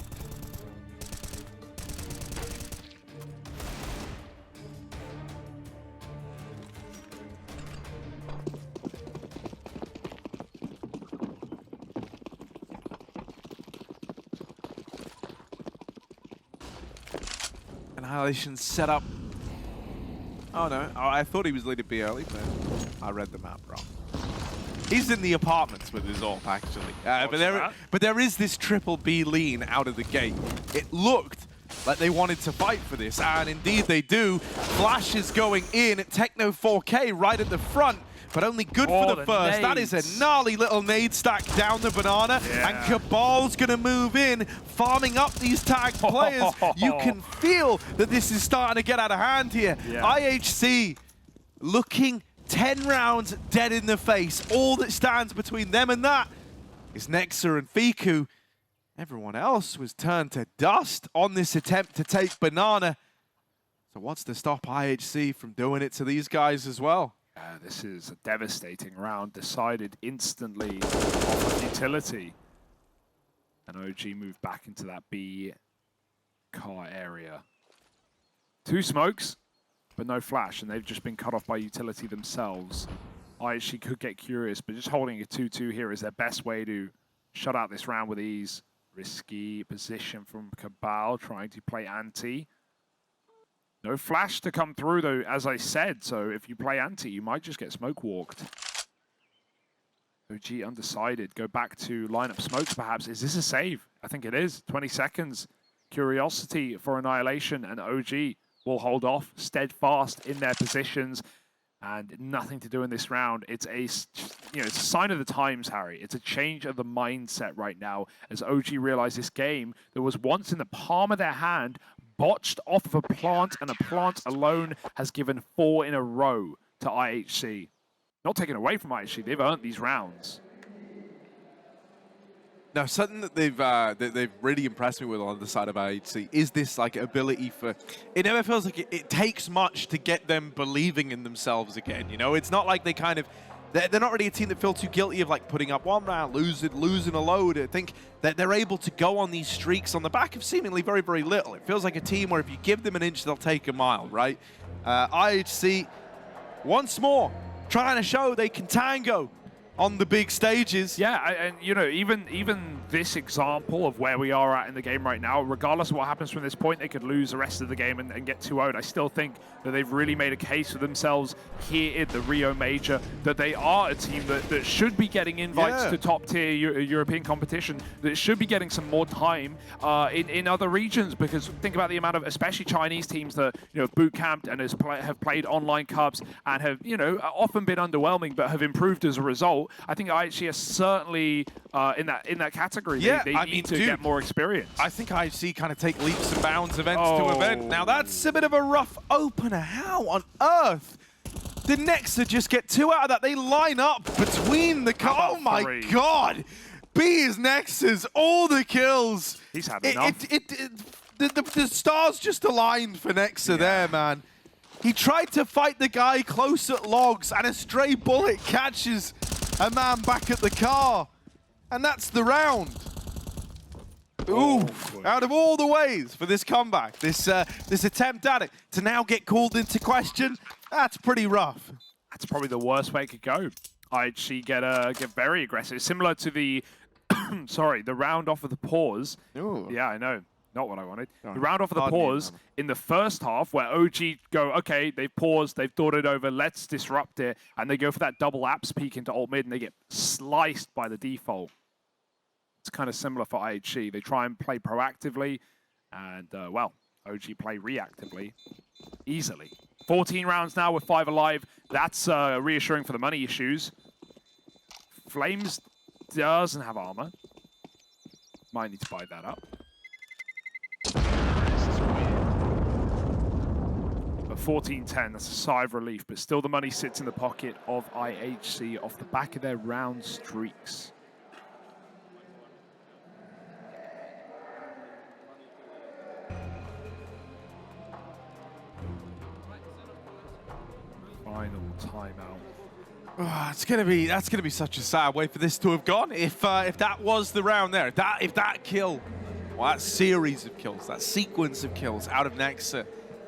Annihilation set up. Oh no, I thought he was leading B early, but I read the map wrong. He's in the apartments with his AWP, actually. But there is this triple B lean out of the gate. It looked like they wanted to fight for this, and indeed they do. Flash is going in. Techno 4K right at the front, but only good for the first.
Nades.
That is a gnarly little nade stack down the banana, and Cabal's going to move in, farming up these tagged players. You can feel that this is starting to get out of hand here.
Yeah.
IHC looking 10 rounds dead in the face. All that stands between them and that is Nexa and Fiku. Everyone else was turned to dust on this attempt to take banana. So what's to stop IHC from doing it to these guys as well?
This is a devastating round, decided instantly off of utility. And OG moved back into that B car area. 2 smokes, but no flash, and they've just been cut off by utility themselves. IHC could get curious, but just holding a 2-2 here is their best way to shut out this round with ease. Risky position from Cabal, trying to play anti. No flash to come through, though, as I said. So if you play anti, you might just get smoke walked. OG undecided. Go back to lineup smokes, perhaps. Is this a save? I think it is. 20 seconds. Curiosity for Annihilation, and OG will hold off, steadfast in their positions, and nothing to do in this round. It's a, it's a sign of the times, Harry. It's a change of the mindset right now, as OG realize this game that was once in the palm of their hand, botched off of a plant, and a plant alone has given 4 in a row to IHC. Not taken away from IHC, they've earned these rounds.
Now, something that they've really impressed me with on the side of IHC is this like ability for. It never feels like it takes much to get them believing in themselves again. You know, it's not like they kind of. They're not really a team that feel too guilty of like putting up one round, losing a load. I think that they're able to go on these streaks on the back of seemingly very, very little. It feels like a team where if you give them an inch, they'll take a mile, right? IHC, once more, trying to show they can tango on the big stages.
Yeah, and you know, even this example of where we are at in the game right now, regardless of what happens from this point, they could lose the rest of the game and get 2-0'd. I still think that they've really made a case for themselves here in the Rio Major, that they are a team that should be getting invites to top-tier European competition, that should be getting some more time in other regions, because think about the amount of, especially Chinese teams that, you know, boot camped and have played online cups and have, you know, often been underwhelming, but have improved as a result. I think IHC are certainly in that category.
Yeah,
they need to get more experience.
I think IHC kind of take leaps and bounds event to event. Now that's a bit of a rough opener. How on earth did Nexa just get 2 out of that? They line up between the car. Oh my
3?
God. B is Nexa's, all the kills.
He's had enough.
The stars just aligned for Nexa there, man. He tried to fight the guy close at logs, and a stray bullet catches a man back at the car. And that's the round. Ooh, out of all the ways for this comeback, this attempt at it, to now get called into question, that's pretty rough.
That's probably the worst way it could go. IHC get very aggressive, similar to the sorry, the round off of the pause.
Ooh.
Yeah, I know. Not what I wanted. The round off of the pause in the first half where OG go, okay, they've paused, they've thought it over, let's disrupt it, and they go for that double apps peek into ult mid and they get sliced by the default. It's kind of similar for IHC. They try and play proactively and, well, OG play reactively easily. 14 rounds now with 5 alive. That's reassuring for the money issues. Flames doesn't have armor. Might need to buy that up. But 14-10, that's a sigh of relief, but still the money sits in the pocket of IHC off the back of their round streaks. Final timeout.
Oh, that's gonna be such a sad way for this to have gone. If that was the round there, if that kill, well, that series of kills, that sequence of kills out of NEXE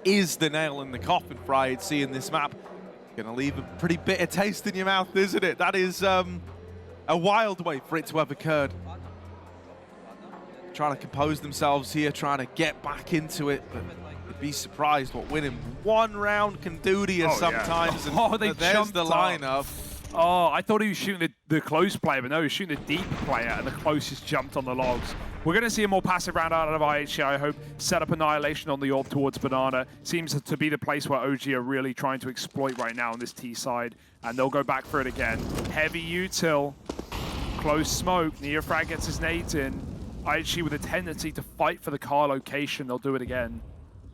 is the nail in the coffin for IHC in this map. Gonna leave a pretty bitter taste in your mouth, isn't it? That is a wild way for it to have occurred. Trying to compose themselves here, trying to get back into it, but you'd be surprised what winning one round can do to you sometimes.
Yeah.
And there's the lineup.
Oh, I thought he was shooting the close player, but no, he was shooting the deep player, and the closest jumped on the logs. We're going to see a more passive round out of IHC, I hope. Set up Annihilation on the AWP towards Banana. Seems to be the place where OG are really trying to exploit right now on this T side, and they'll go back for it again. Heavy util, close smoke, Neofrag gets his nades in. IHC with a tendency to fight for the car location, they'll do it again.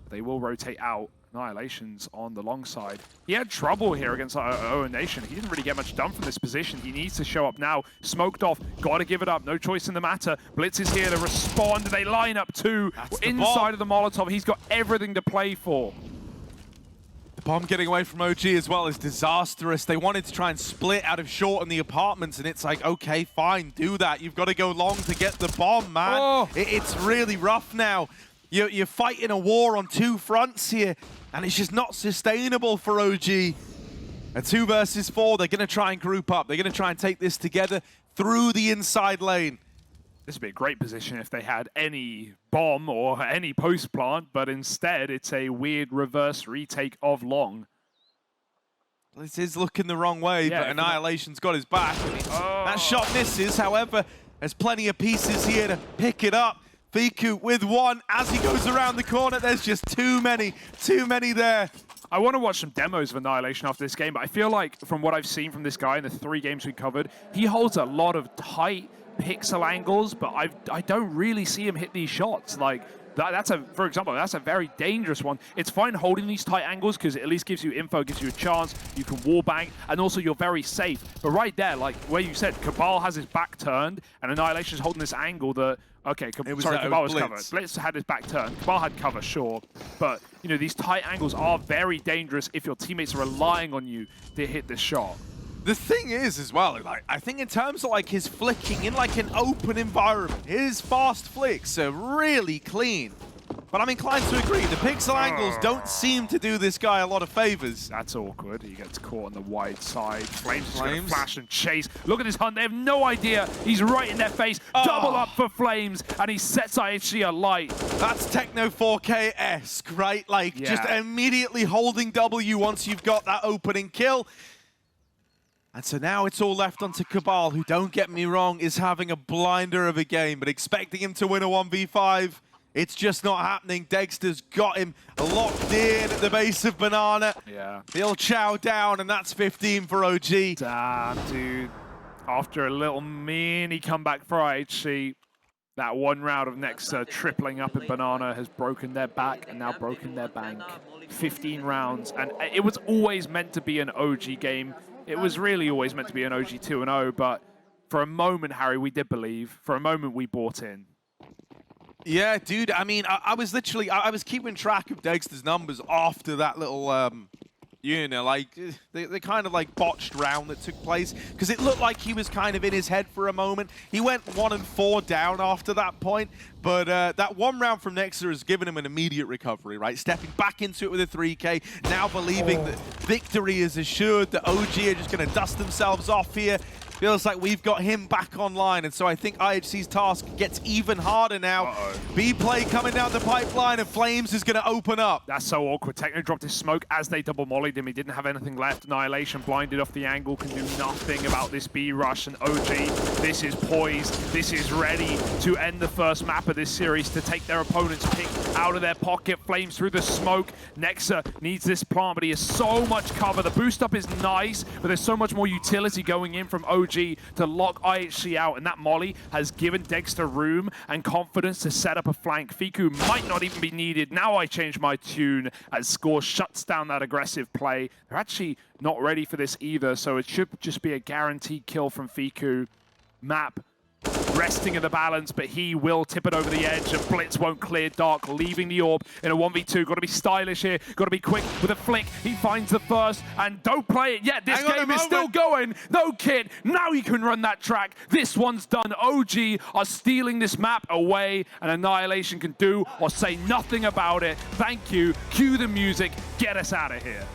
They will rotate out. Annihilation's on the long side. He had trouble here against Owen Nation. He didn't really get much done from this position. He needs to show up now. Smoked off. Got to give it up. No choice in the matter. Blitz is here to respond. They line up two inside of the Molotov. He's got everything to play for.
The bomb getting away from OG as well is disastrous. They wanted to try and split out of short in the apartments, and it's like, okay, fine, do that. You've got to go long to get the bomb, man. Oh. It's really rough now. You're fighting a war on two fronts here, and it's just not sustainable for OG. A 2 versus 4, they're going to try and group up. They're going to try and take this together through the inside lane.
This would be a great position if they had any bomb or any post plant, but instead it's a weird reverse retake of long.
This is looking the wrong way, but Annihilation's got his back. That shot misses, however, there's plenty of pieces here to pick it up. Fiku with one as he goes around the corner. There's just too many there.
I want to watch some demos of Annihilation after this game, but I feel like from what I've seen from this guy in the 3 games we covered, he holds a lot of tight pixel angles, but I don't really see him hit these shots. Like, for example, that's a very dangerous one. It's fine holding these tight angles because it at least gives you info, gives you a chance, you can wallbang, and also you're very safe. But right there, like where you said, Cabal has his back turned, and Annihilation's holding this angle that, okay, Cabal was covered. Blitz had his back turned. Cabal had cover, sure. But, you know, these tight angles are very dangerous if your teammates are relying on you to hit this shot.
The thing is, as well, like, I think in terms of like his flicking in like an open environment, his fast flicks are really clean. But I'm inclined to agree, the pixel angles don't seem to do this guy a lot of favors.
That's awkward. He gets caught on the wide side. Flames is going to flash and chase. Look at this hunt. They have no idea. He's right in their face. Double up for Flames, and he sets IHC alight.
That's Techno 4K-esque, right? Like, just immediately holding W once you've got that opening kill. And so now it's all left onto Cabal, who, don't get me wrong, is having a blinder of a game, but expecting him to win a 1v5, it's just not happening. Dexter's got him locked in at the base of Banana.
Yeah.
He'll chow down, and that's 15 for OG.
Damn, dude. After a little mini comeback for IHC, that one round of NEXE tripling up in Banana has broken their back and now broken their bank. 15 rounds, and it was always meant to be an OG game. It was really always meant to be an OG 2-0, but for a moment, Harry, we did believe. For a moment, we bought in.
Yeah, dude, I mean, I was keeping track of Dexter's numbers after that little, you know, like the kind of like botched round that took place, because it looked like he was kind of in his head for a moment. He went 1 and 4 down after that point, but that one round from Nexa has given him an immediate recovery, right? Stepping back into it with a 3K, now believing that victory is assured, that OG are just going to dust themselves off here. Feels like we've got him back online, and so I think IHC's task gets even harder now. B-play coming down the pipeline, and Flames is going to open up.
That's so awkward. Techno dropped his smoke as they double mollied him. He didn't have anything left. Annihilation blinded off the angle, can do nothing about this B rush, and OG, this is poised. This is ready to end the first map of this series, to take their opponent's pick out of their pocket. Flames through the smoke. Nexa needs this plant, but he has so much cover. The boost up is nice, but there's so much more utility going in from OG to lock IHC out, and that molly has given Dexter room and confidence to set up a flank. Fiku might not even be needed. Now I change my tune as Score shuts down that aggressive play. They're actually not ready for this either, so it should just be a guaranteed kill from Fiku. Map resting in the balance, but he will tip it over the edge, and Blitz won't clear Dark, leaving the orb in a 1v2. Got to be stylish here, got to be quick with a flick. He finds the first, and don't play it yet. This game is still going. No, kid, now you can run that track. This one's done. OG are stealing this map away, and Annihilation can do or say nothing about it. Thank you. Cue the music. Get us out of here.